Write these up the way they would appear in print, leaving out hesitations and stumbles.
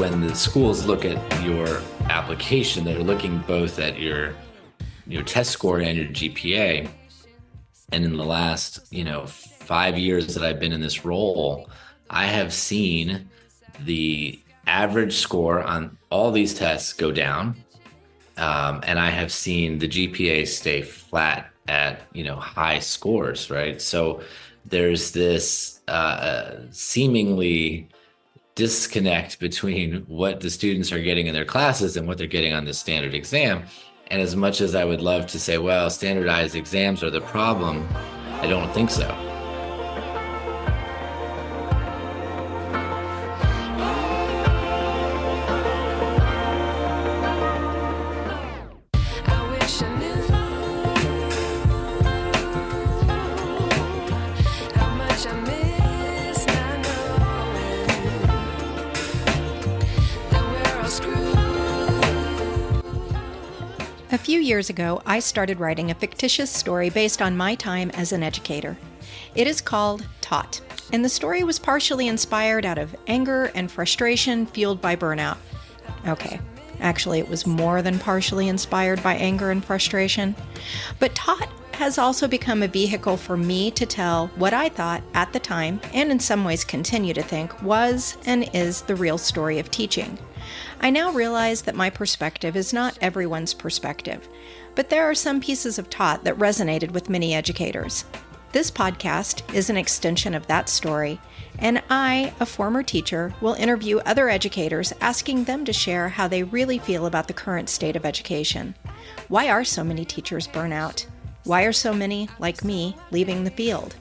when the schools look at your application, they're looking both at your test score and your GPA. And in the last, 5 years that I've been in this role, I have seen the average score on all these tests go down. And I have seen the GPA stay flat at, high scores, right? So there's this seemingly disconnect between what the students are getting in their classes and what they're getting on the standard exam. And as much as I would love to say, well, standardized exams are the problem, I don't think so. A few years ago, I started writing a fictitious story based on my time as an educator. It is called Taught, and the story was partially inspired out of anger and frustration fueled by burnout. Okay, actually it was more than partially inspired by anger and frustration. But Taught has also become a vehicle for me to tell what I thought at the time, and in some ways continue to think, was and is the real story of teaching. I now realize that my perspective is not everyone's perspective, but there are some pieces of Taught that resonated with many educators. This podcast is an extension of that story, and I, a former teacher, will interview other educators asking them to share how they really feel about the current state of education. Why are so many teachers burn out? Why are so many, like me, leaving the field?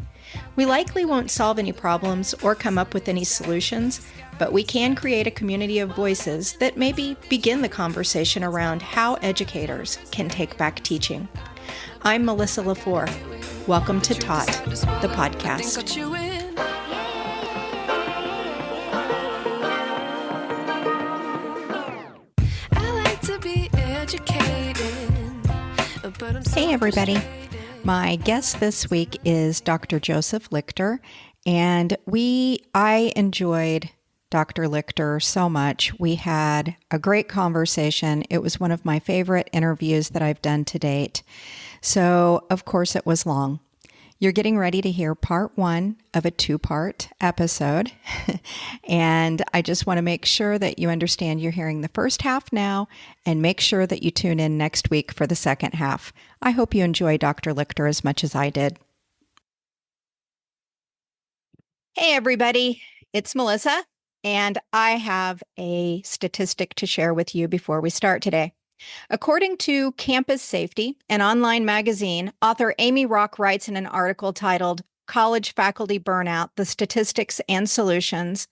We likely won't solve any problems or come up with any solutions, but we can create a community of voices that maybe begin the conversation around how educators can take back teaching. I'm Melissa LaFour. Welcome to Taught, the podcast. Hey everybody. My guest this week is Dr. Joseph Lichter, and I enjoyed Dr. Lichter so much. We had a great conversation. It was one of my favorite interviews that I've done to date. So, of course, it was long. You're getting ready to hear part one of a two-part episode. And I just want to make sure that you understand you're hearing the first half now, and make sure that you tune in next week for the second half. I hope you enjoy Dr. Lichter as much as I did. Hey, everybody. It's Melissa, and I have a statistic to share with you before we start today. According to Campus Safety, an online magazine, author Amy Rock writes in an article titled College Faculty Burnout, the Statistics and Solutions,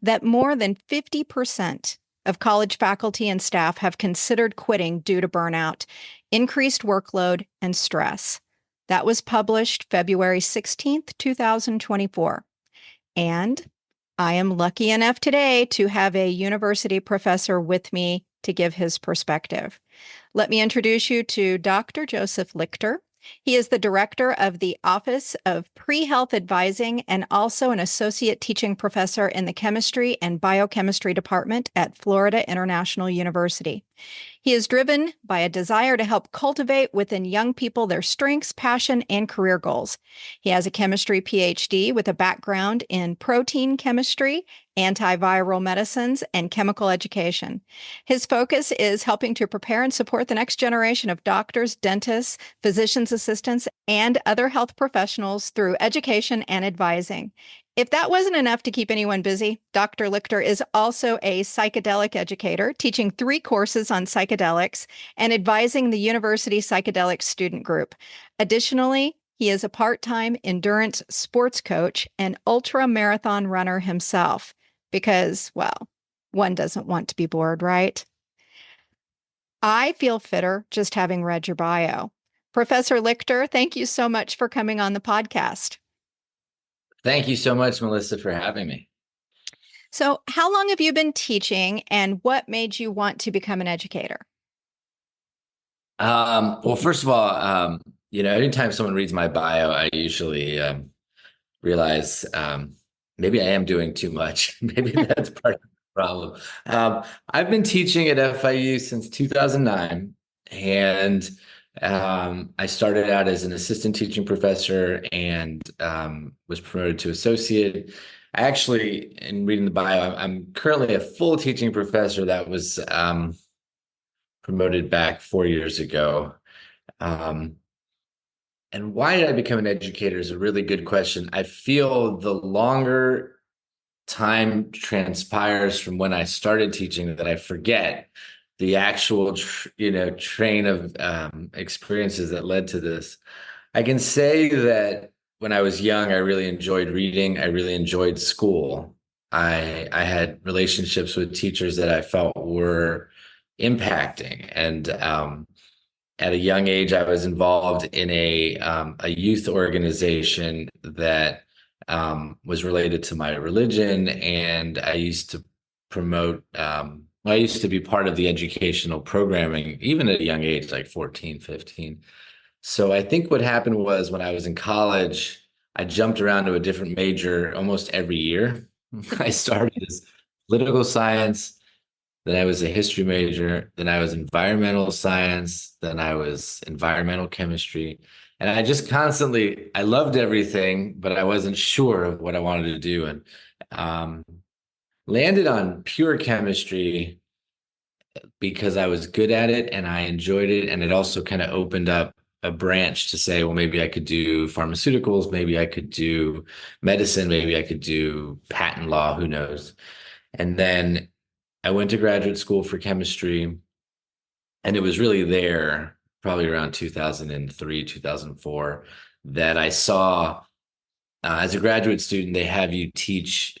that more than 50% of college faculty and staff have considered quitting due to burnout, increased workload, and stress. That was published February 16th, 2024. And I am lucky enough today to have a university professor with me to give his perspective. Let me introduce you to Dr. Joseph Lichter. He is the director of the Office of Pre-Health Advising and also an associate teaching professor in the chemistry and biochemistry department at Florida International University. He is driven by a desire to help cultivate within young people their strengths, passion, and career goals. He has a chemistry PhD with a background in protein chemistry, antiviral medicines, and chemical education. His focus is helping to prepare and support the next generation of doctors, dentists, physician's assistants, and other health professionals through education and advising. If that wasn't enough to keep anyone busy, Dr. Lichter is also a psychedelic educator, teaching 3 courses on psychedelics and advising the university psychedelic student group. Additionally, he is a part-time endurance sports coach and ultra marathon runner himself because, well, one doesn't want to be bored, right? I feel fitter just having read your bio. Professor Lichter, thank you so much for coming on the podcast. Thank you so much, Melissa, for having me. So how long have you been teaching, and what made you want to become an educator? Well, first of all, anytime someone reads my bio, I usually realize maybe I am doing too much. Maybe that's part of the problem. I've been teaching at FIU since 2009, and I started out as an assistant teaching professor and was promoted to associate. Actually, in reading the bio, I'm currently a full teaching professor that was promoted back 4 years ago. Um, and why did I become an educator is a really good question. I feel the longer time transpires from when I started teaching that I forget the actual, train of experiences that led to this. I can say that when I was young, I really enjoyed reading. I really enjoyed school. I had relationships with teachers that I felt were impacting, and at a young age, I was involved in a youth organization that was related to my religion, and I used to promote. I used to be part of the educational programming, even at a young age, like 14, 15. So I think what happened was when I was in college, I jumped around to a different major almost every year. I started as political science, then I was a history major. Then I was environmental science. Then I was environmental chemistry. And I just constantly, I loved everything, but I wasn't sure of what I wanted to do. And um, landed on pure chemistry because I was good at it and I enjoyed it. And it also kind of opened up a branch to say, well, maybe I could do pharmaceuticals. Maybe I could do medicine. Maybe I could do patent law. Who knows? And then I went to graduate school for chemistry, and it was really there, probably around 2003, 2004, that I saw as a graduate student, they have you teach,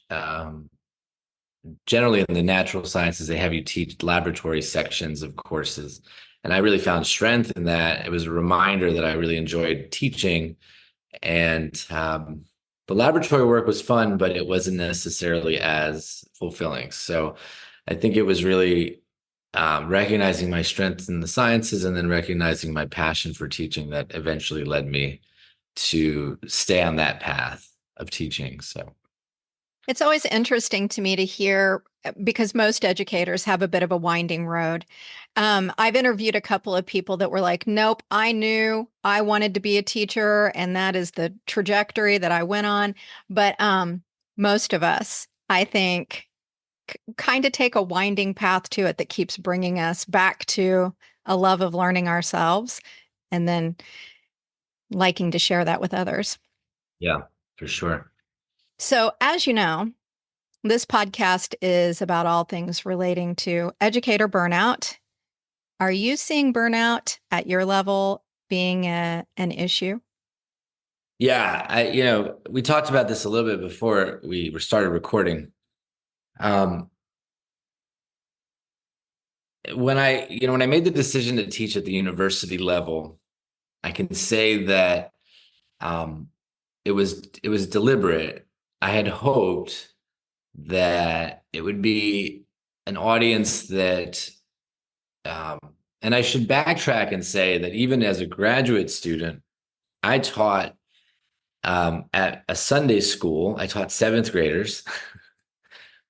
generally in the natural sciences, they have you teach laboratory sections of courses. And I really found strength in that. It was a reminder that I really enjoyed teaching. And the laboratory work was fun, but it wasn't necessarily as fulfilling. So I think it was really recognizing my strengths in the sciences and then recognizing my passion for teaching that eventually led me to stay on that path of teaching. So, It's always interesting to me to hear because most educators have a bit of a winding road. I've interviewed a couple of people that were like, nope, I knew I wanted to be a teacher, and that is the trajectory that I went on. But most of us, I think, kind of take a winding path to it that keeps bringing us back to a love of learning ourselves and then liking to share that with others. yeah, for sure. So, as you know, this podcast is about all things relating to educator burnout. Are you seeing burnout at your level being an issue? Yeah, we talked about this a little bit before we started recording. Um, when I made the decision to teach at the university level, I can say that um, it was deliberate. I had hoped that it would be an audience that, um, and I should backtrack and say that even as a graduate student, I taught at a Sunday school. I taught seventh graders,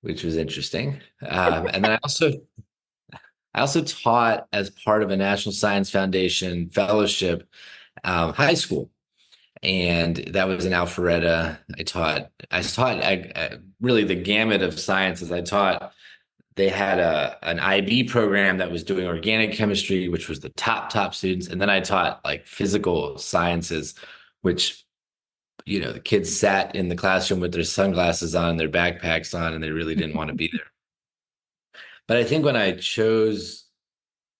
which was interesting. And then I also taught as part of a National Science Foundation fellowship high school, and that was in Alpharetta. I taught really the gamut of sciences. I taught they had an IB program that was doing organic chemistry, which was the top students, and then I taught like physical sciences, which the kids sat in the classroom with their sunglasses on, their backpacks on, and they really didn't want to be there. But I think when I chose,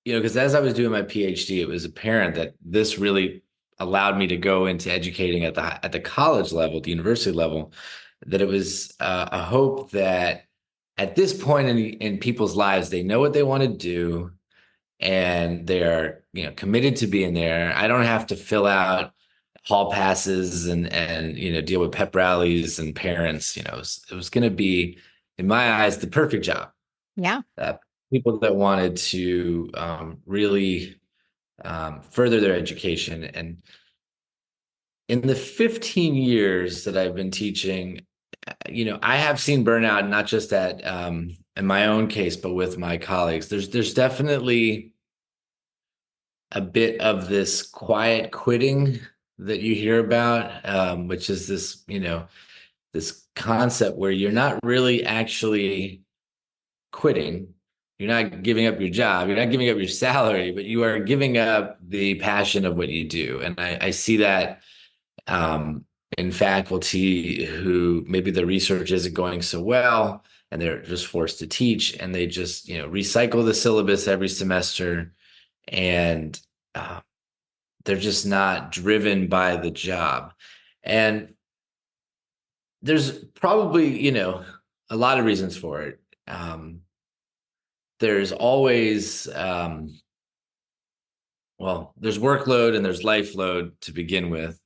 because as I was doing my PhD, it was apparent that this really allowed me to go into educating at the college level, the university level, that it was a hope that at this point in people's lives, they know what they want to do and they're committed to being there. I don't have to fill out hall passes and deal with pep rallies and parents. It was going to be, in my eyes, the perfect job. Yeah. People that wanted to really further their education. And in the 15 years that I've been teaching, I have seen burnout not just in my own case, but with my colleagues, there's definitely a bit of this quiet quitting that you hear about, which is this, this concept where you're not really actually quitting. You're not giving up your job. You're not giving up your salary, but you are giving up the passion of what you do. And I see that in faculty who maybe the research isn't going so well and they're just forced to teach and they just, recycle the syllabus every semester and uh, they're just not driven by the job. And there's probably, a lot of reasons for it. There's always, well, there's workload and there's life load to begin with.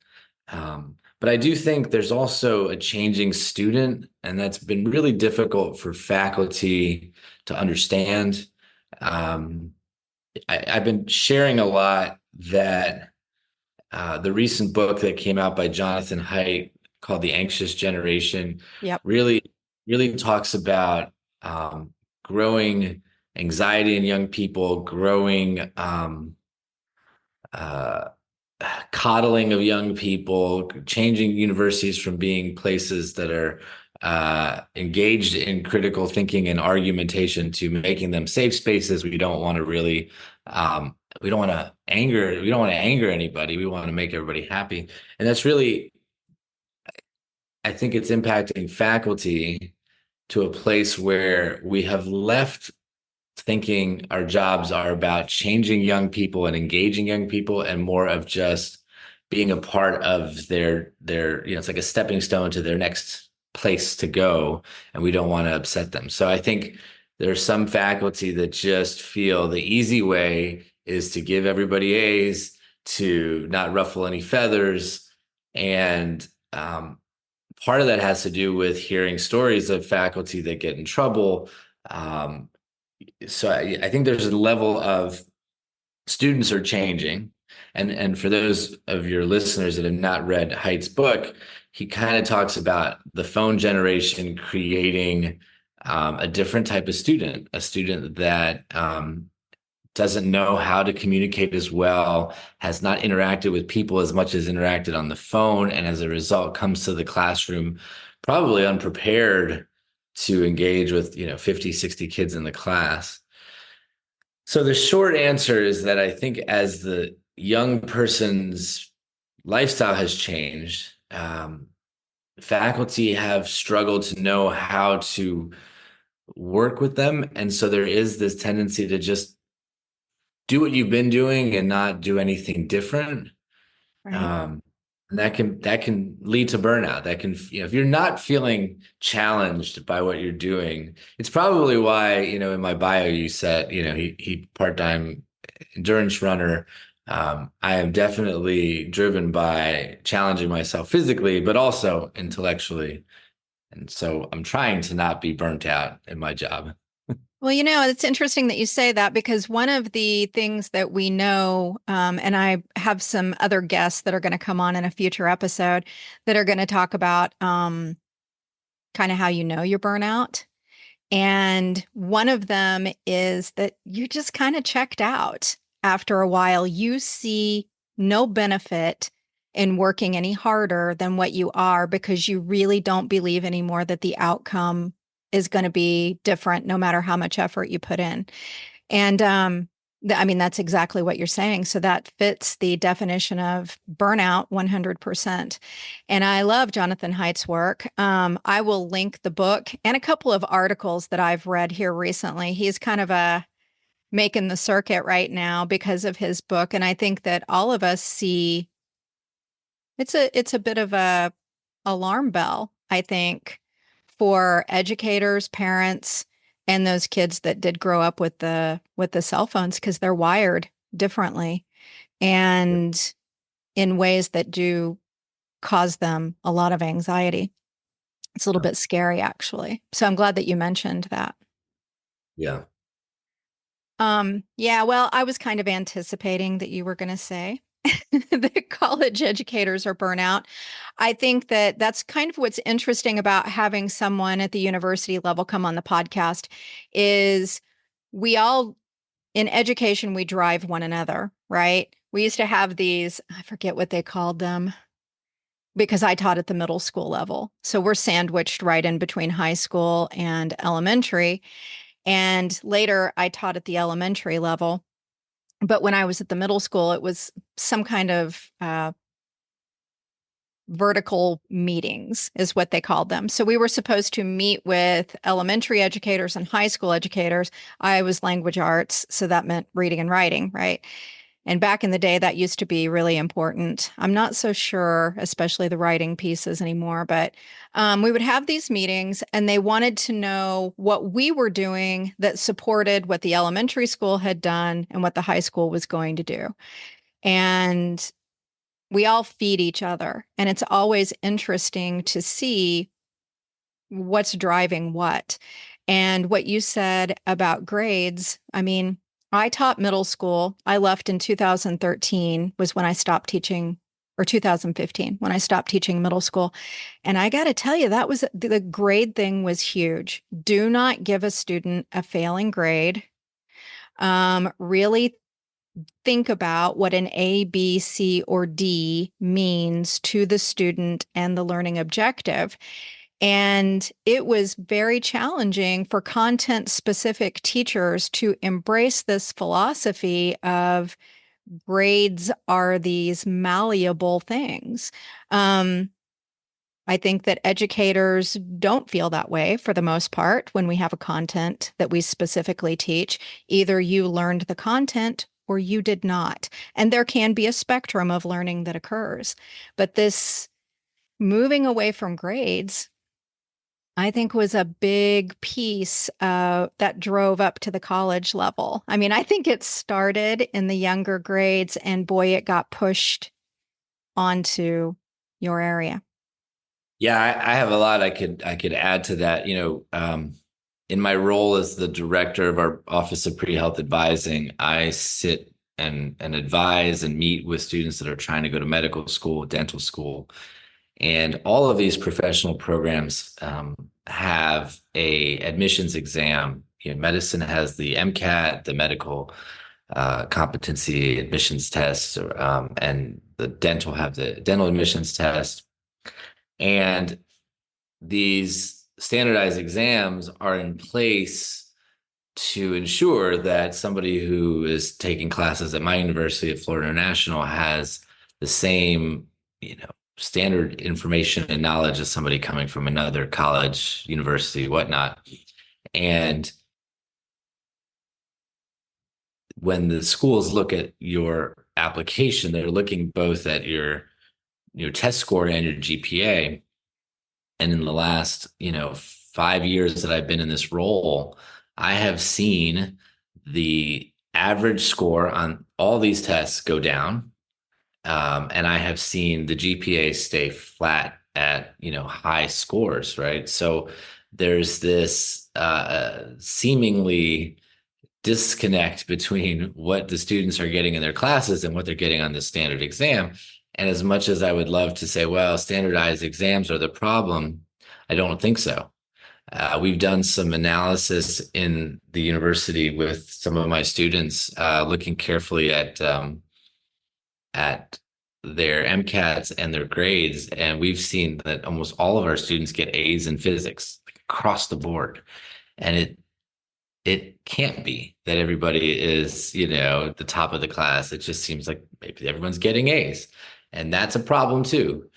But I do think there's also a changing student, and that's been really difficult for faculty to understand. Um, I've been sharing a lot that the recent book that came out by Jonathan Haidt called The Anxious Generation Yep. really, really talks about growing anxiety in young people, growing uh, coddling of young people, changing universities from being places that are engaged in critical thinking and argumentation to making them safe spaces. We don't want to really, we don't want to anger, we don't want to anger anybody. We want to make everybody happy. And that's really, I think it's impacting faculty to a place where we have left thinking our jobs are about changing young people and engaging young people and more of just being a part of their it's like a stepping stone to their next place to go, and we don't want to upset them. So I think there's some faculty that just feel the easy way is to give everybody A's, to not ruffle any feathers, and part of that has to do with hearing stories of faculty that get in trouble. um, so I think there's a level of students are changing. And for those of your listeners that have not read Haidt's book, he kind of talks about the phone generation creating a different type of student, a student that doesn't know how to communicate as well, has not interacted with people as much as interacted on the phone, and as a result comes to the classroom probably unprepared to engage with 50, 60 kids in the class. So the short answer is that I think as the young person's lifestyle has changed, faculty have struggled to know how to work with them. And so there is this tendency to just do what you've been doing and not do anything different. Right. Um, and that can lead to burnout. That can, if you're not feeling challenged by what you're doing, it's probably why, in my bio you said, he part-time endurance runner. I am definitely driven by challenging myself physically, but also intellectually. And so I'm trying to not be burnt out in my job. Well, it's interesting that you say that because one of the things that we know, and I have some other guests that are going to come on in a future episode that are going to talk about kind of how you know you're burnout. And one of them is that you're just kind of checked out after a while. You see no benefit in working any harder than what you are because you really don't believe anymore that the outcome is going to be different no matter how much effort you put in. And I mean, that's exactly what you're saying. So that fits the definition of burnout 100%. And I love Jonathan Haidt's work. I will link the book and a couple of articles that I've read here recently. He's kind of making the circuit right now because of his book. And I think that all of us see it's a bit of a alarm bell, I think, for educators, parents, and those kids that did grow up with the cell phones because they're wired differently and in ways that do cause them a lot of anxiety. It's a little bit scary, actually. So I'm glad that you mentioned that. Yeah. Yeah, well, I was kind of anticipating that you were going to say. that college educators are burnout. I think that that's kind of what's interesting about having someone at the university level come on the podcast is we all in education we drive one another, right? We used to have these, I forget what they called them because I taught at the middle school level. So we're sandwiched right in between high school and elementary. And later I taught at the elementary level. But when I was at the middle school, it was some kind of vertical meetings, is what they called them. So we were supposed to meet with elementary educators and high school educators. I was language arts, so that meant reading and writing, right? And back in the day, that used to be really important. I'm not so sure, especially the writing pieces anymore, but we would have these meetings and they wanted to know what we were doing that supported what the elementary school had done and what the high school was going to do. And we all feed each other. And it's always interesting to see what's driving what. And what you said about grades, I mean, I taught middle school. I left in 2013 was when I stopped teaching, or 2015 when I stopped teaching middle school. And I got to tell you, that was the grade thing was huge. Do not give a student a failing grade. Really think about what an A, B, C, or D means to the student and the learning objective. And it was very challenging for content specific teachers to embrace this philosophy of grades are these malleable things. Um, I think that educators don't feel that way for the most part when we have a content that we specifically teach. Either you learned the content or you did not. And there can be a spectrum of learning that occurs. But this moving away from grades, I think was a big piece that drove up to the college level. I mean, I think it started in the younger grades, and boy, it got pushed onto your area. Yeah, I have a lot I could add to that. In my role as the director of our Office of Pre-Health Advising, I sit and advise and meet with students that are trying to go to medical school, dental school, and all of these professional programs have a admissions exam. Medicine has the MCAT, the medical competency admissions test, and the dental have the dental admissions test. And these standardized exams are in place to ensure that somebody who is taking classes at my university at Florida International has the same, standard information and knowledge as somebody coming from another college, university, whatnot. And when the schools look at your application, they're looking both at your test score and your GPA. And in the last, 5 years that I've been in this role, I have seen the average score on all these tests go down. And I have seen the GPA stay flat at, high scores, right? So there's this seemingly disconnect between what the students are getting in their classes and what they're getting on the standard exam. And as much as I would love to say, well, standardized exams are the problem, I don't think so. We've done some analysis in the university with some of my students, looking carefully at their MCATs and their grades, and we've seen that almost all of our students get A's in physics, like, across the board. And it can't be that everybody is, at the top of the class. It just seems like maybe everyone's getting A's, and that's a problem too.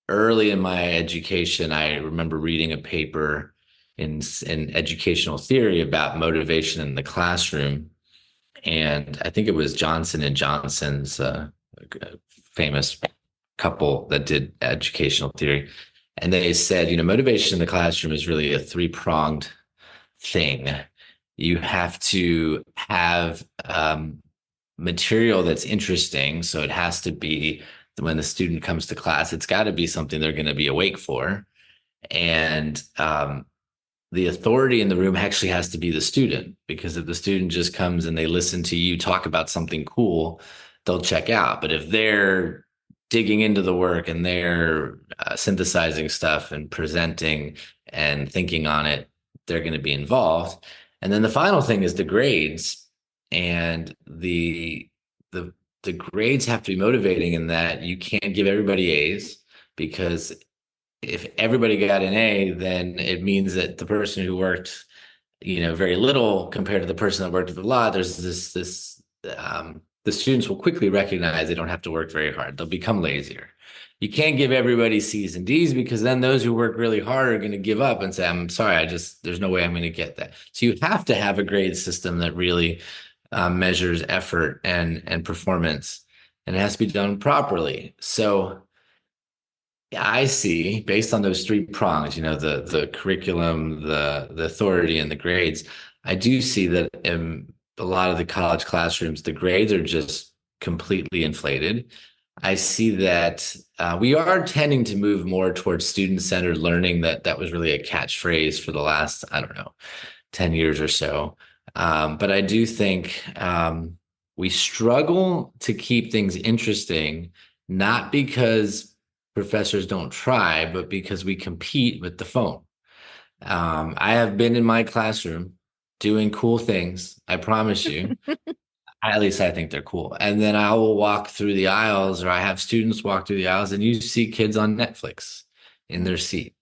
Early in my education, I remember reading a paper in educational theory about motivation in the classroom, and I think it was Johnson and Johnson's famous couple that did educational theory, and they said, motivation in the classroom is really a three-pronged thing. You have to have material that's interesting, so it has to be when the student comes to class, it's got to be something they're going to be awake for, and the authority in the room actually has to be the student, because if the student just comes and they listen to you talk about something cool, they'll check out. But if they're digging into the work and they're synthesizing stuff and presenting and thinking on it, they're going to be involved. And then the final thing is the grades, and the the grades have to be motivating in that you can't give everybody A's, because if everybody got an A, then it means that the person who worked, very little compared to the person that worked a lot, there's the students will quickly recognize they don't have to work very hard. They'll become lazier. You can't give everybody C's and D's, because then those who work really hard are going to give up and say, I'm sorry, there's no way I'm going to get that. So you have to have a grade system that really measures effort and performance, and it has to be done properly. So I see, based on those three prongs, the curriculum, the authority, and the grades, I do see that in a lot of the college classrooms, the grades are just completely inflated. I see that we are tending to move more towards student-centered learning. That was really a catchphrase for the last, I don't know, 10 years or so. But I do think we struggle to keep things interesting, not because professors don't try, but because we compete with the phone. I have been in my classroom doing cool things. I promise you. At least I think they're cool. And then I will walk through the aisles, or I have students walk through the aisles, and you see kids on Netflix in their seat.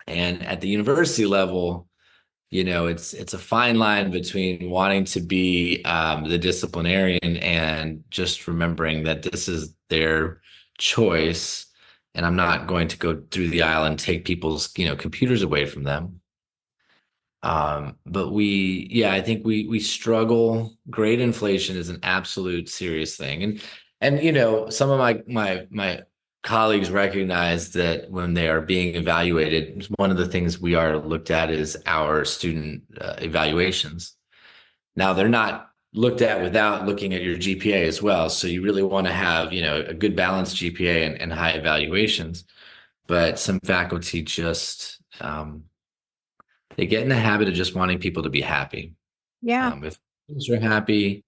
And at the university level, it's a fine line between wanting to be the disciplinarian and just remembering that this is their choice, and I'm not going to go through the aisle and take people's computers away from them. But I think we struggle. Grade inflation is an absolute serious thing, and some of my colleagues recognize that when they are being evaluated, one of the things we are looked at is our student evaluations. Now, they're not looked at without looking at your GPA as well. So you really want to have, a good balanced GPA and high evaluations. But some faculty just they get in the habit of just wanting people to be happy. Yeah. If students are happy,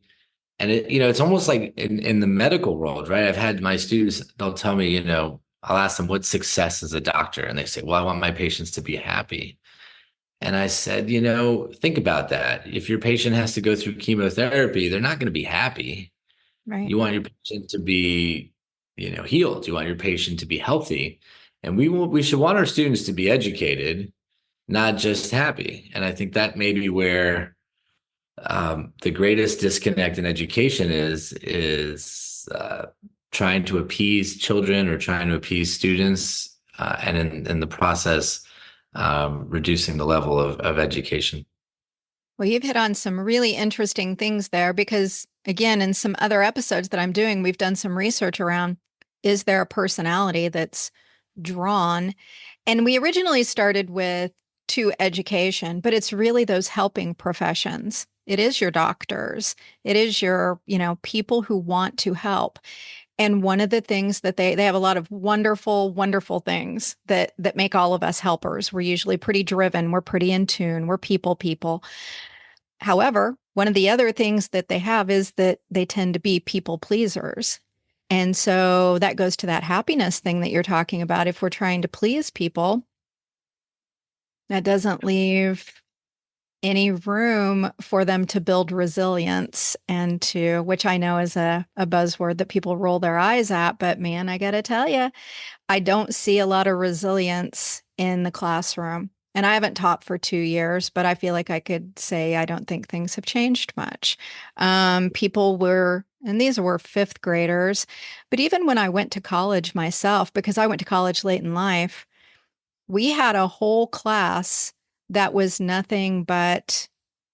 and it's almost like in the medical world, right? I've had my students, they'll tell me, I'll ask them, what's success as a doctor? And they say, well, I want my patients to be happy. And I said, think about that. If your patient has to go through chemotherapy, they're not going to be happy. Right. You want your patient to be, healed. You want your patient to be healthy. And we should want our students to be educated, not just happy. And I think that may be where the greatest disconnect in education is trying to appease children or trying to appease students, and in the process, reducing the level of education. Well, you've hit on some really interesting things there because, again, in some other episodes that I'm doing, we've done some research around, is there a personality that's drawn? And we originally started with to education, but it's really those helping professions. It is your doctors. It is your, people who want to help. And one of the things that they have a lot of wonderful, wonderful things that make all of us helpers. We're usually pretty driven. We're pretty in tune. We're people. However, one of the other things that they have is that they tend to be people pleasers. And so that goes to that happiness thing that you're talking about. If we're trying to please people, that doesn't leave any room for them to build resilience and to, which I know is a buzzword that people roll their eyes at. But man, I got to tell you, I don't see a lot of resilience in the classroom. And I haven't taught for 2 years, but I feel like I could say I don't think things have changed much. People were, and these were fifth graders, but even when I went to college myself, because I went to college late in life, we had a whole class that was nothing but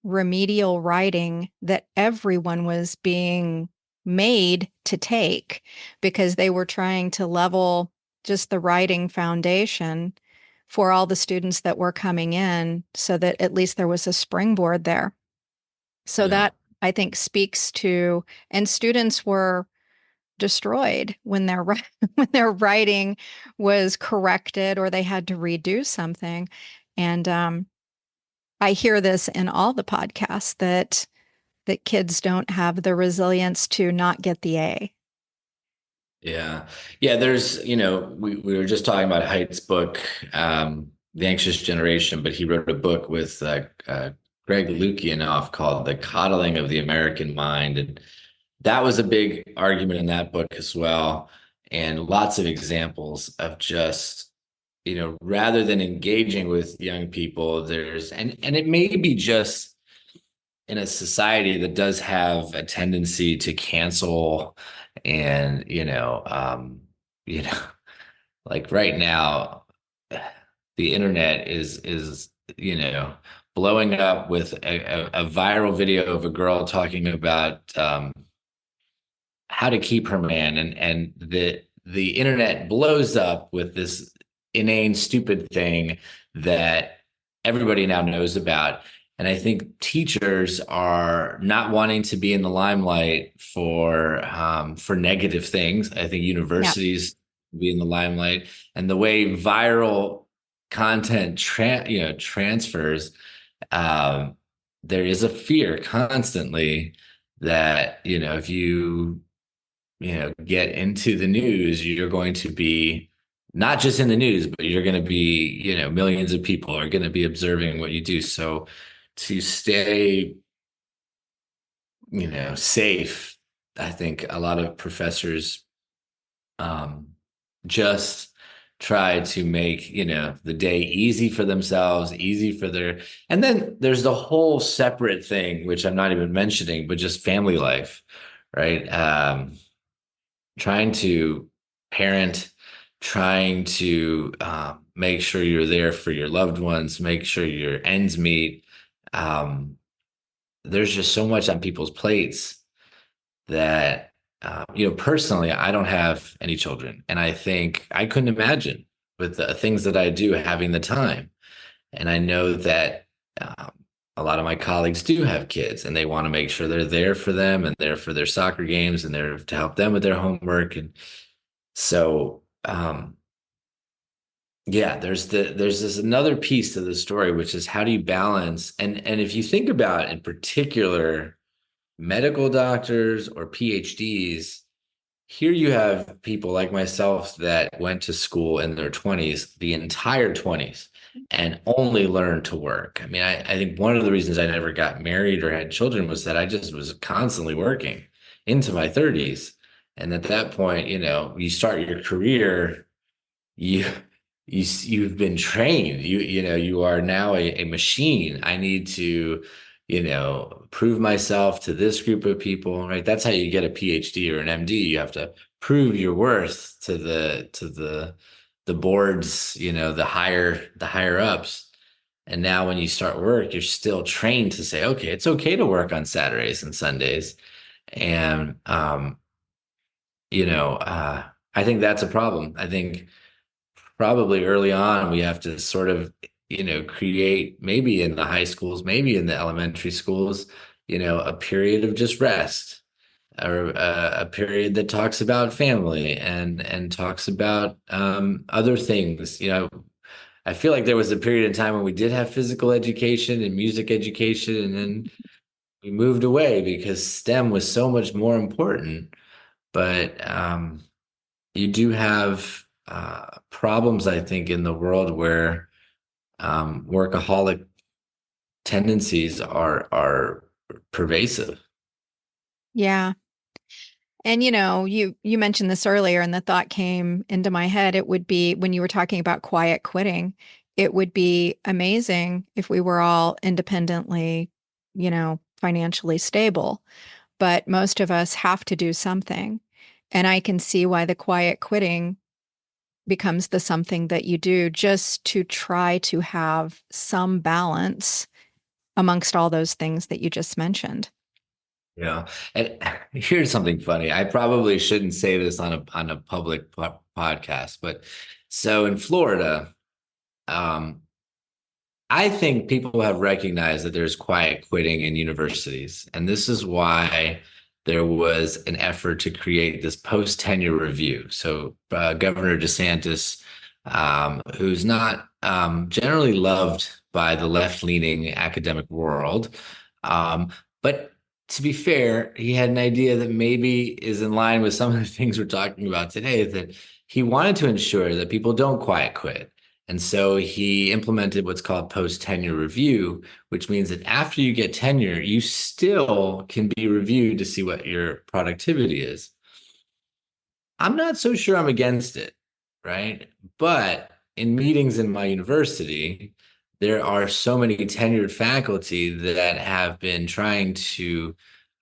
remedial writing that everyone was being made to take because they were trying to level just the writing foundation for all the students that were coming in so that at least there was a springboard there. So Yeah. that I think speaks to, and students were destroyed when their when their writing was corrected or they had to redo something. And I hear this in all the podcasts that kids don't have the resilience to not get the A. Yeah. Yeah. We were just talking about Haidt's book, The Anxious Generation, but he wrote a book with Greg Lukianoff called The Coddling of the American Mind. And that was a big argument in that book as well. And lots of examples of just, rather than engaging with young people, and it may be just in a society that does have a tendency to cancel and you know like right now the internet is blowing up with a viral video of a girl talking about how to keep her man, and the internet blows up with this inane stupid thing that everybody now knows about. And I think teachers are not wanting to be in the limelight for negative things. I think Yeah. universities be in the limelight, and the way viral content transfers, um, there is a fear constantly that if get into the news, you're going to be not just in the news, but you're going to be, millions of people are going to be observing what you do. So to stay, safe, I think a lot of professors um, just try to make, the day easy for themselves, easy for and then there's the whole separate thing, which I'm not even mentioning, but just family life, right? Trying to parent, trying to make sure you're there for your loved ones, make sure your ends meet. Um, there's just so much on people's plates that, personally, I don't have any children. And I think I couldn't imagine with the things that I do having the time. And I know that um, a lot of my colleagues do have kids and they want to make sure they're there for them and there for their soccer games and there to help them with their homework. And so, yeah, there's this another piece to the story, which is how do you balance? And if you think about in particular, medical doctors or PhDs, here you have people like myself that went to school in their 20s, the entire 20s, and only learned to work. I mean, I think one of the reasons I never got married or had children was that I just was constantly working into my 30s. And at that point, you start your career, you you've been trained. You are now a machine. I need to, prove myself to this group of people, right? That's how you get a PhD or an MD. You have to prove your worth to the boards, the higher ups. And now when you start work, you're still trained to say, okay, it's okay to work on Saturdays and Sundays. And I think that's a problem. I think probably early on we have to sort of create, maybe in the high schools, maybe in the elementary schools, a period of just rest, or a period that talks about family and talks about other things. I feel like there was a period in time when we did have physical education and music education, and then we moved away because STEM was so much more important. But you do have problems, I think, in the world where workaholic tendencies are pervasive. Yeah. And you mentioned this earlier and the thought came into my head. It would be when you were talking about quiet quitting, it would be amazing if we were all independently, financially stable. But most of us have to do something. And I can see why the quiet quitting becomes the something that you do just to try to have some balance amongst all those things that you just mentioned. Yeah. And here's something funny. I probably shouldn't say this on a public podcast, but so in Florida, um, I think people have recognized that there's quiet quitting in universities. And this is why there was an effort to create this post tenure review. So, Governor DeSantis, who's not generally loved by the left-leaning academic world. But to be fair, he had an idea that maybe is in line with some of the things we're talking about today, that he wanted to ensure that people don't quiet quit. And so he implemented what's called post-tenure review, which means that after you get tenure, you still can be reviewed to see what your productivity is. I'm not so sure I'm against it, right? But in meetings in my university, there are so many tenured faculty that have been trying to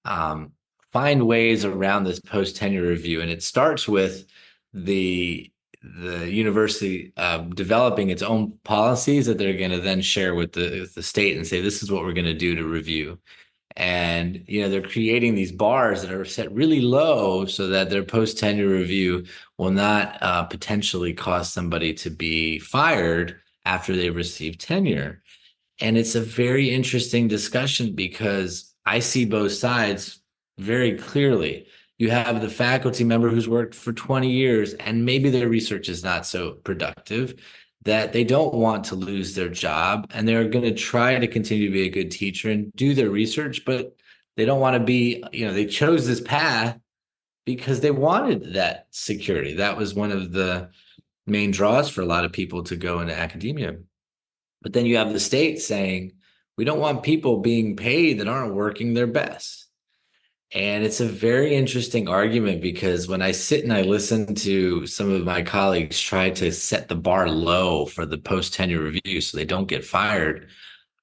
um, find ways around this post-tenure review, and it starts with the the university developing its own policies that they're going to then share with the state and say, this is what we're going to do to review. And they're creating these bars that are set really low so that their post tenure review will not potentially cause somebody to be fired after they receive tenure. And it's a very interesting discussion because I see both sides very clearly. You have the faculty member who's worked for 20 years and maybe their research is not so productive, that they don't want to lose their job and they're going to try to continue to be a good teacher and do their research, but they don't want to be, they chose this path because they wanted that security. That was one of the main draws for a lot of people to go into academia. But then you have the state saying, we don't want people being paid that aren't working their best. And it's a very interesting argument because when I sit and I listen to some of my colleagues try to set the bar low for the post tenure review so they don't get fired,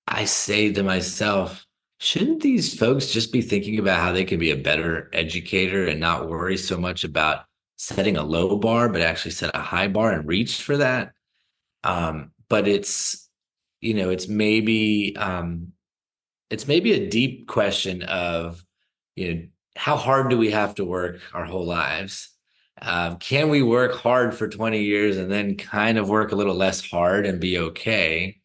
I say to myself, shouldn't these folks just be thinking about how they can be a better educator and not worry so much about setting a low bar, but actually set a high bar and reach for that? But it's maybe a deep question of, how hard do we have to work our whole lives? Can we work hard for 20 years and then kind of work a little less hard and be okay?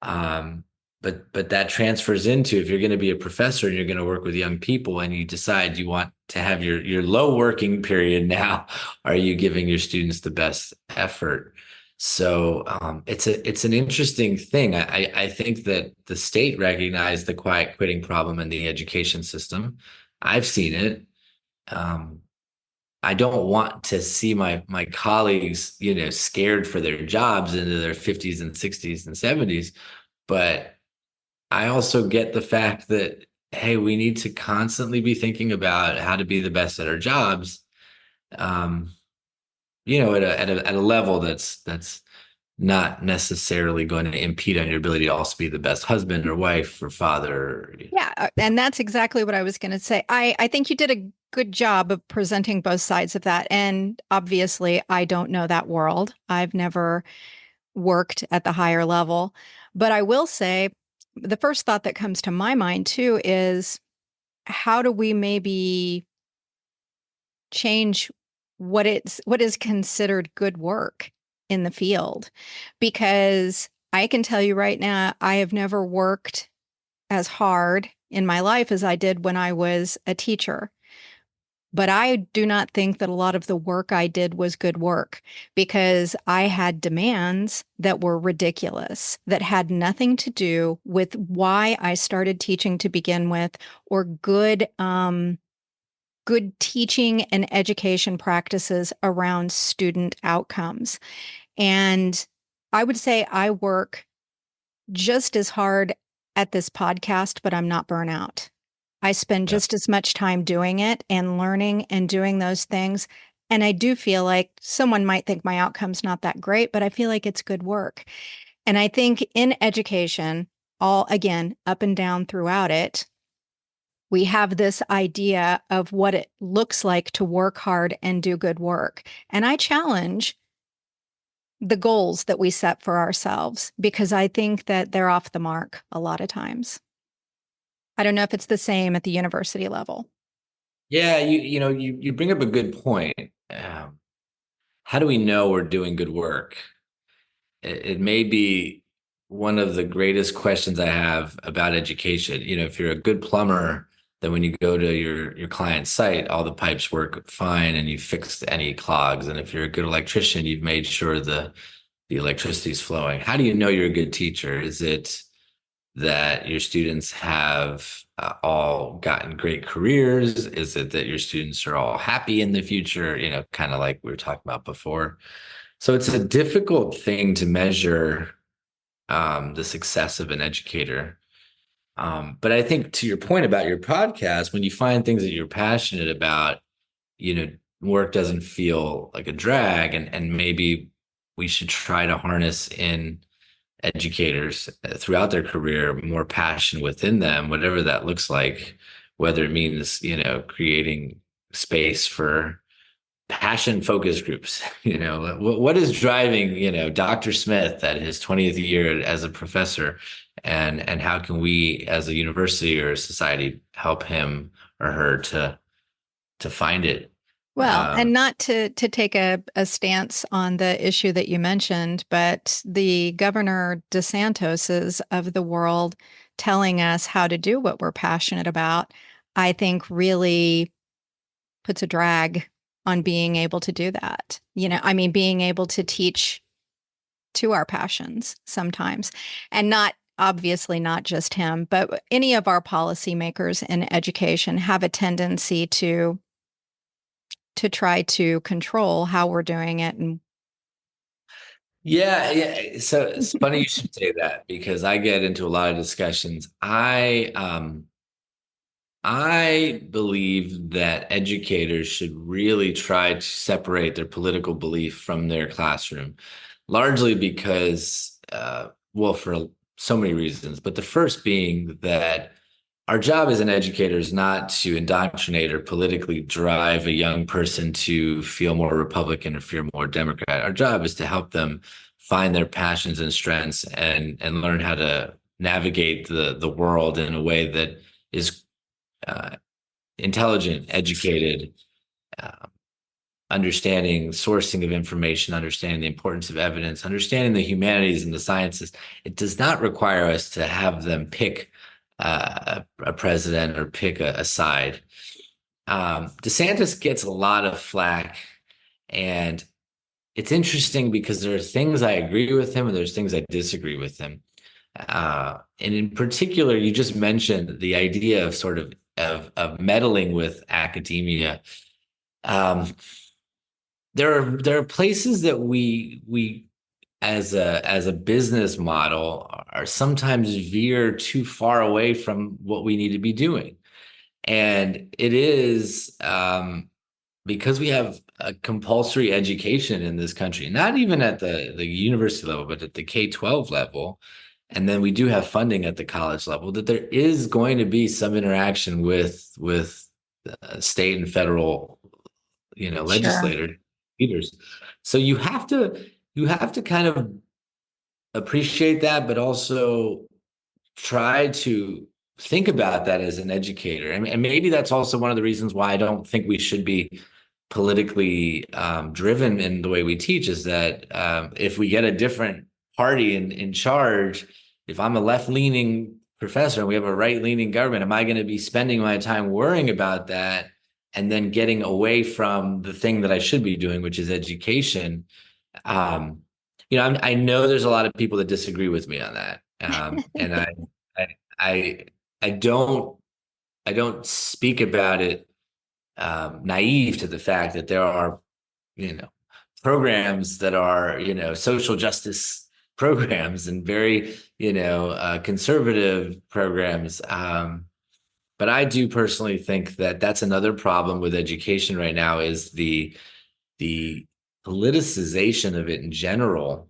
Um, but that transfers into, if you're going to be a professor and you're going to work with young people and you decide you want to have your low working period now, are you giving your students the best effort? So it's an interesting thing. I think that the state recognized the quiet quitting problem in the education system. I've seen it. Um, I don't want to see my colleagues, scared for their jobs into their 50s and 60s and 70s. But I also get the fact that, hey, we need to constantly be thinking about how to be the best at our jobs, um, at a level that's not necessarily going to impede on your ability to also be the best husband or wife or father. Yeah, and that's exactly what I was going to say. I think you did a good job of presenting both sides of that. And obviously, I don't know that world. I've never worked at the higher level. But I will say the first thought that comes to my mind too is, how do we maybe change what is considered good work in the field? Because I can tell you right now, I have never worked as hard in my life as I did when I was a teacher. But I do not think that a lot of the work I did was good work, because I had demands that were ridiculous, that had nothing to do with why I started teaching to begin with, or good teaching and education practices around student outcomes. And I would say I work just as hard at this podcast, but I'm not burnout. I spend Yeah. just as much time doing it and learning and doing those things. And I do feel like someone might think my outcome's not that great, but I feel like it's good work. And I think in education, all again, up and down throughout it, we have this idea of what it looks like to work hard and do good work. And I challenge the goals that we set for ourselves, because I think that they're off the mark a lot of times. I don't know if it's the same at the university level. Yeah, you bring up a good point. How do we know we're doing good work? It may be one of the greatest questions I have about education. If you're a good plumber, then when you go to your client's site, all the pipes work fine and you fixed any clogs. And if you're a good electrician, you've made sure the electricity's flowing. How do you know you're a good teacher? Is it that your students have all gotten great careers? Is it that your students are all happy in the future? Kind of like we were talking about before. So it's a difficult thing to measure the success of an educator. But I think to your point about your podcast, when you find things that you're passionate about, you know, work doesn't feel like a drag, and maybe we should try to harness in educators throughout their career more passion within them, whatever that looks like, whether it means, creating space for passion focus groups. What is driving, Dr. Smith at his 20th year as a professor, and how can we as a university or a society help him or her to find it. Well, um, and not to take a stance on the issue that you mentioned, but the Governor DeSantos's of the world telling us how to do what we're passionate about, I think really puts a drag on being able to do that. I mean, being able to teach to our passions sometimes, and not obviously not just him, but any of our policymakers in education have a tendency to try to control how we're doing it. And yeah. So it's funny you should say that, because I get into a lot of discussions. I believe that educators should really try to separate their political belief from their classroom, largely because, well, for so many reasons. But the first being that our job as an educator is not to indoctrinate or politically drive a young person to feel more Republican or feel more Democrat. Our job is to help them find their passions and strengths, and learn how to navigate the world in a way that is uh, intelligent, educated, uh, understanding sourcing of information, understanding the importance of evidence, understanding the humanities and the sciences. It does not require us to have them pick a president or pick a side. DeSantis gets a lot of flack, and it's interesting because there are things I agree with him and there's things I disagree with him. And in particular, you just mentioned the idea of sort of meddling with academia. Um, there are places that we as a business model are sometimes veer too far away from what we need to be doing, and it is because we have a compulsory education in this country, not even at the university level, but at the K-12 level. And then we do have funding at the college level, that there is going to be some interaction with state and federal, sure. legislators, leaders. So you have to kind of appreciate that, but also try to think about that as an educator. And maybe that's also one of the reasons why I don't think we should be politically driven in the way we teach, is that if we get a different party in charge, if I'm a left-leaning professor and we have a right-leaning government, am I going to be spending my time worrying about that and then getting away from the thing that I should be doing, which is education? Um, I know there's a lot of people that disagree with me on that, and I, I, I don't speak about it naive to the fact that there are, you know, programs that are, social justice programs, and very, conservative programs. But I do personally think that that's another problem with education right now, is the politicization of it in general.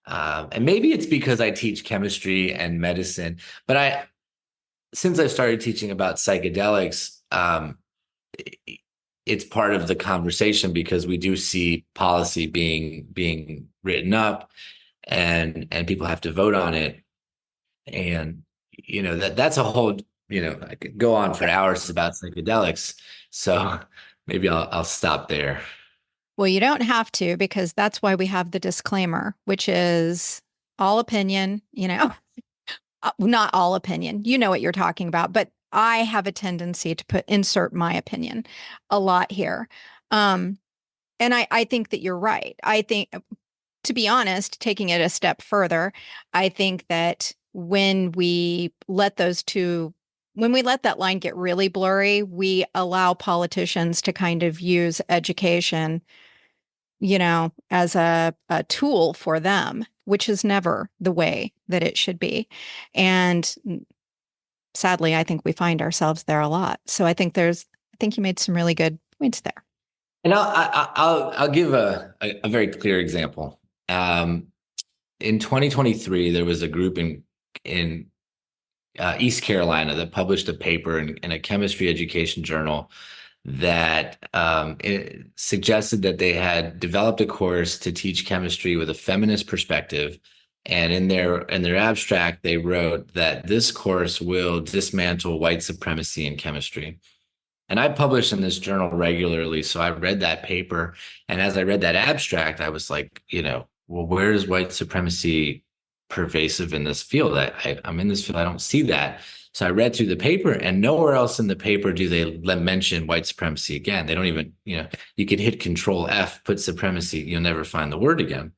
And maybe it's because I teach chemistry and medicine, but since I started teaching about psychedelics, it's part of the conversation, because we do see policy being written up, and people have to vote on it. And that's a whole, I could go on for hours about psychedelics. So maybe I'll stop there. Well, you don't have to, because that's why we have the disclaimer, which is all opinion, not all opinion. You know what you're talking about, but I have a tendency to insert my opinion a lot here. And I think that you're right. I think to be honest, taking it a step further, I think that when we let that line get really blurry, we allow politicians to kind of use education, as a tool for them, which is never the way that it should be. And sadly, I think we find ourselves there a lot. So I think you made some really good points there. And I'll give a very clear example. Um, in 2023, there was a group in East Carolina that published a paper in a chemistry education journal that it suggested that they had developed a course to teach chemistry with a feminist perspective. And in their abstract, they wrote that this course will dismantle white supremacy in chemistry. And I publish in this journal regularly, so I read that paper. And as I read that abstract, I was like, well, where is white supremacy pervasive in this field? I'm in this field, I don't see that. So I read through the paper, and nowhere else in the paper do they mention white supremacy again. They don't even, you could hit Control F, put supremacy, you'll never find the word again.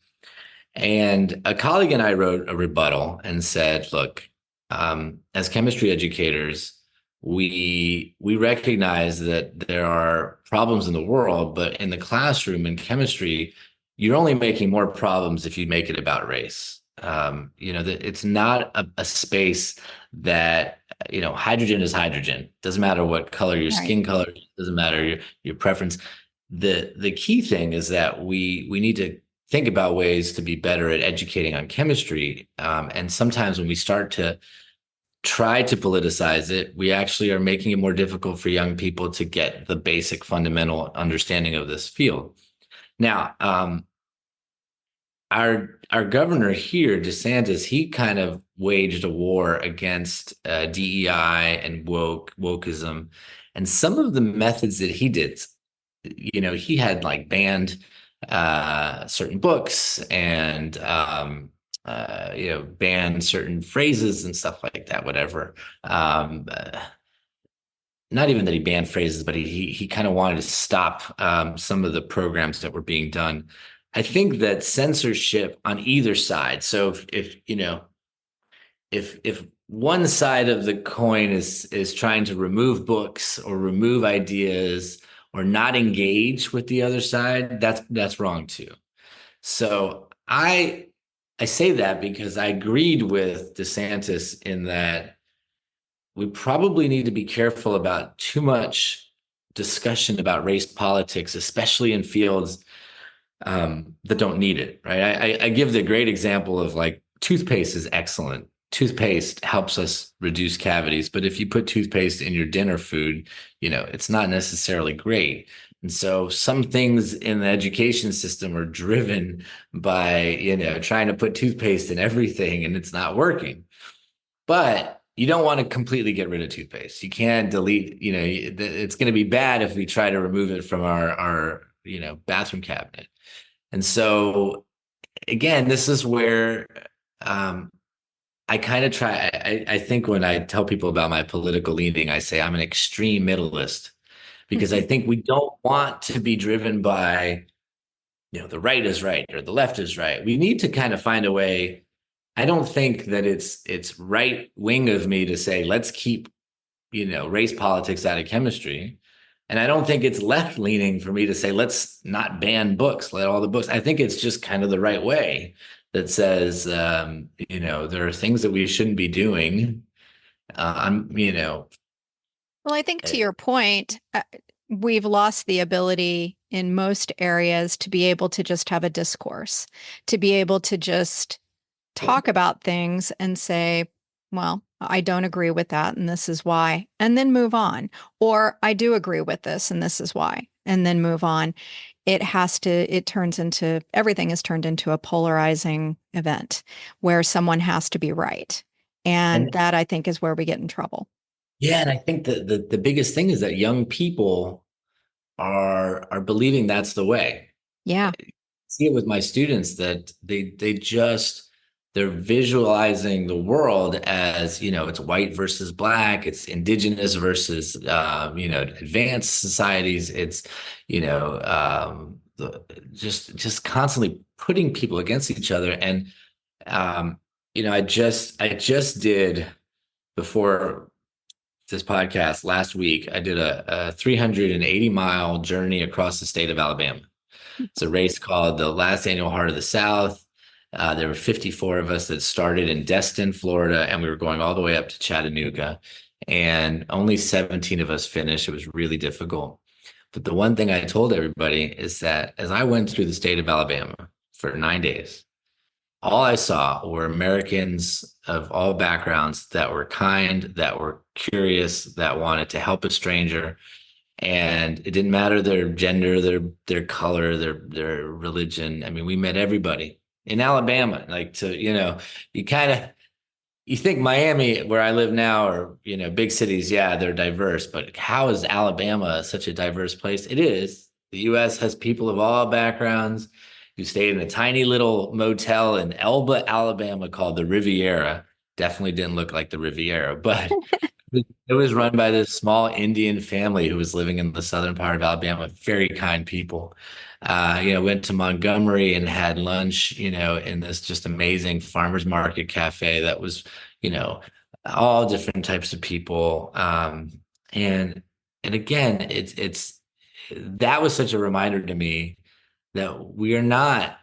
And a colleague and I wrote a rebuttal and said, look, as chemistry educators, we recognize that there are problems in the world, but in the classroom in chemistry, you're only making more problems if you make it about race. It's not a space that, hydrogen is hydrogen. Doesn't matter what color your Right. skin color, doesn't matter your preference. The key thing is that we need to think about ways to be better at educating on chemistry. And sometimes when we start to try to politicize it, we actually are making it more difficult for young people to get the basic fundamental understanding of this field. Now, our governor here, DeSantis, he kind of waged a war against DEI and wokeism, and some of the methods that he did. He had like banned certain books and banned certain phrases and stuff like that. Whatever. Not even that he banned phrases, but he kind of wanted to stop some of the programs that were being done. I think that censorship on either side. So if one side of the coin is trying to remove books or remove ideas or not engage with the other side, that's wrong too. So I say that because I agreed with DeSantis in that we probably need to be careful about too much discussion about race politics, especially in fields that don't need it, right? I give the great example of like toothpaste is excellent. Toothpaste helps us reduce cavities, but if you put toothpaste in your dinner food, it's not necessarily great. And so some things in the education system are driven by, trying to put toothpaste in everything and it's not working. But you don't want to completely get rid of toothpaste. You can't delete, it's going to be bad if we try to remove it from our bathroom cabinet. And so again, this is where I kind of try. I think when I tell people about my political leaning, I say I'm an extreme middleist because I think we don't want to be driven by, the right is right or the left is right. We need to kind of find a way. I don't think that it's right wing of me to say let's keep, race politics out of chemistry. And I don't think it's left leaning for me to say, let's not ban books, let all the books. I think it's just kind of the right way that says, there are things that we shouldn't be doing. Well, I think to your point, we've lost the ability in most areas to be able to just have a discourse, to be able to just talk about things and say, well, I don't agree with that, and this is why, and then move on. Or I do agree with this, and this is why, and then move on. Everything is turned into a polarizing event where someone has to be right. And and that I think is where we get in trouble. yeah, and I think that the biggest thing is that young people are believing that's the way. Yeah. See it with my students that they're visualizing the world as it's white versus black, it's indigenous versus advanced societies, it's just constantly putting people against each other. And um, I just did before this podcast last week. I did a 380-mile journey across the state of Alabama. It's a race called the last annual Heart of the South. There were 54 of us that started in Destin, Florida, and we were going all the way up to Chattanooga. And only 17 of us finished. It was really difficult. But the one thing I told everybody is that as I went through the state of Alabama for 9 days, all I saw were Americans of all backgrounds that were kind, that were curious, that wanted to help a stranger. And it didn't matter their gender, their color, their religion. I mean, we met everybody in Alabama. Like you kind of you think Miami, where I live now, or big cities, yeah, they're diverse. But how is Alabama such a diverse place? It is. The U.S. has people of all backgrounds who stayed in a tiny little motel in Elba, Alabama, called the Riviera. Definitely didn't look like the Riviera, but it was run by this small Indian family who was living in the southern part of Alabama. Very kind people. Went to Montgomery and had lunch, in this just amazing farmers market cafe that was, you know, all different types of people. And and again, it's that was such a reminder to me that we are not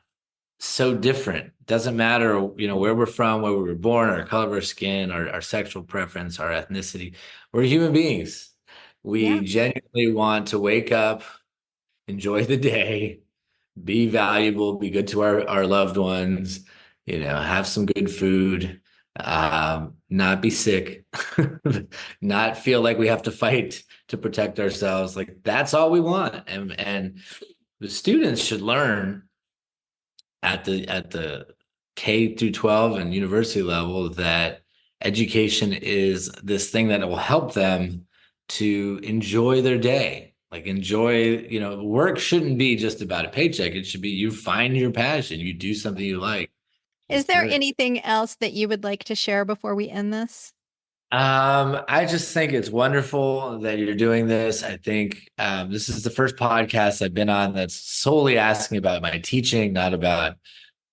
so different. Doesn't matter, where we're from, where we were born, our color of our skin, our sexual preference, our ethnicity. We're human beings. Yeah. We genuinely want to wake up, enjoy the day, be valuable, be good to our loved ones, have some good food, not be sick, not feel like we have to fight to protect ourselves. Like that's all we want. And the students should learn at the K through 12 and university level that education is this thing that will help them to enjoy their day. Like enjoy, work shouldn't be just about a paycheck. It should be you find your passion, you do something you like. Is Just there do it. anything else that you would like to share before we end this? I just think it's wonderful that you're doing this. I think this is the first podcast I've been on that's solely asking about my teaching, not about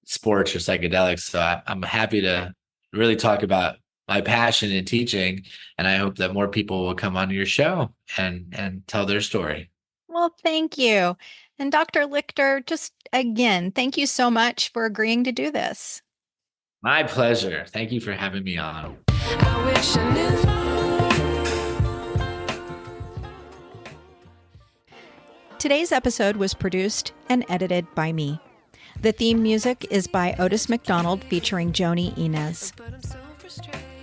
sports or psychedelics. So I'm happy to really talk about my passion in teaching, and I hope that more people will come on your show and tell their story. Well, thank you. And Dr. Lichter, just again, thank you so much for agreeing to do this. My pleasure. Thank you for having me on. I wish I knew. Today's episode was produced and edited by me. The theme music is by Otis McDonald featuring Joni Inez.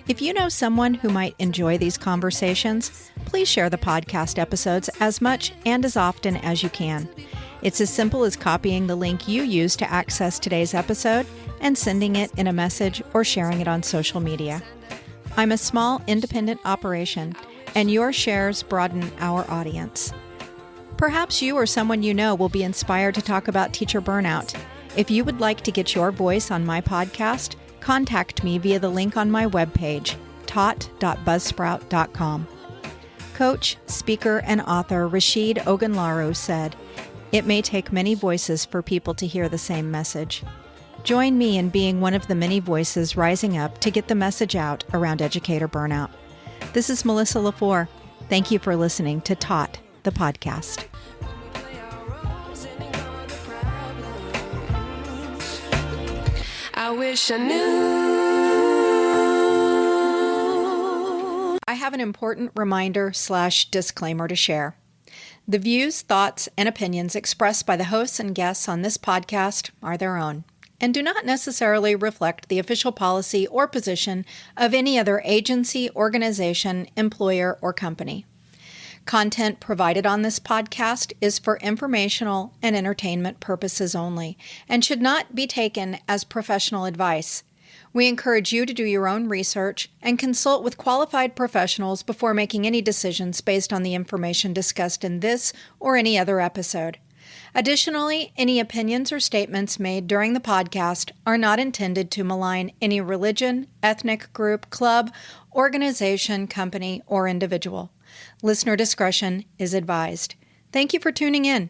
If you know someone who might enjoy these conversations, please share the podcast episodes as much and as often as you can. It's as simple as copying the link you use to access today's episode and sending it in a message or sharing it on social media. I'm a small independent operation, and your shares broaden our audience. Perhaps you or someone you know will be inspired to talk about teacher burnout. If you would like to get your voice on my podcast, contact me via the link on my webpage, taught.buzzsprout.com. Coach, speaker, and author Rashid Ogunlaro said, "It may take many voices for people to hear the same message." Join me in being one of the many voices rising up to get the message out around educator burnout. This is Melissa LaFleur. Thank you for listening to Taught, the podcast. I wish I knew. I have an important reminder/disclaimer to share. The views, thoughts, and opinions expressed by the hosts and guests on this podcast are their own and do not necessarily reflect the official policy or position of any other agency, organization, employer, or company. Content provided on this podcast is for informational and entertainment purposes only and should not be taken as professional advice. We encourage you to do your own research and consult with qualified professionals before making any decisions based on the information discussed in this or any other episode. Additionally, any opinions or statements made during the podcast are not intended to malign any religion, ethnic group, club, organization, company, or individual. Listener discretion is advised. Thank you for tuning in.